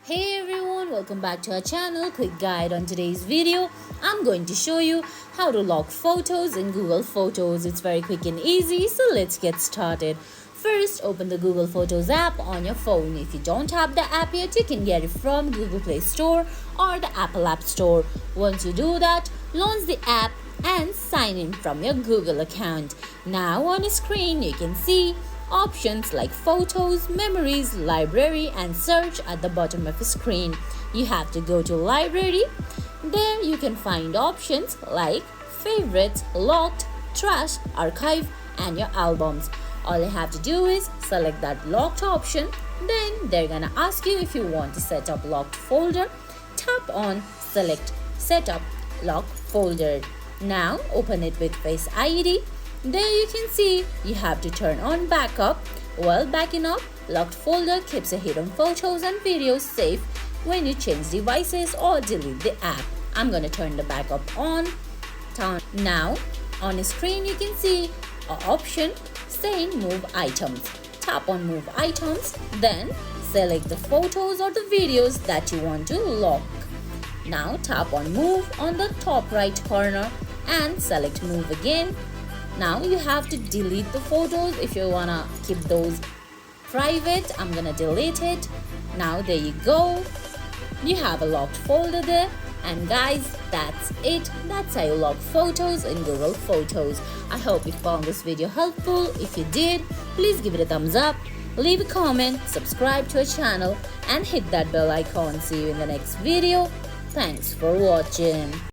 Hey everyone, welcome back to our channel. Quick guide on today's video. I'm going to show you how to lock photos in Google Photos. It's very quick and easy, so let's get started. First, open the Google Photos app on your phone. If you don't have the app yet, you can get it from Google Play Store or the Apple App Store. Once you do that, launch the app and sign in from your Google account. Now on the screen, you can see options like photos, memories, library and search at the bottom of the screen. You have to go to library. There you can find options like favorites, locked, trash, archive and your albums. All you have to do is select that locked option. Then they're gonna ask you if you want to set up locked folder. Tap on select setup locked folder. Now open it with Face ID. There you can see you have to turn on backup. While backing up, locked folder keeps your hidden photos and videos safe when you change devices or delete the app. I'm gonna turn the backup on. Now on the screen you can see an option saying move items. Tap on move items, then select the photos or the videos that you want to lock. Now tap on move on the top right corner and select move again. Now you have to delete the photos. If you wanna keep those private, I'm gonna delete it. Now there you go. You have a locked folder there. And guys, that's it. That's how you lock photos in Google Photos. I hope you found this video helpful. If you did, please give it a thumbs up, leave a comment, subscribe to our channel and hit that bell icon. See you in the next video. Thanks for watching.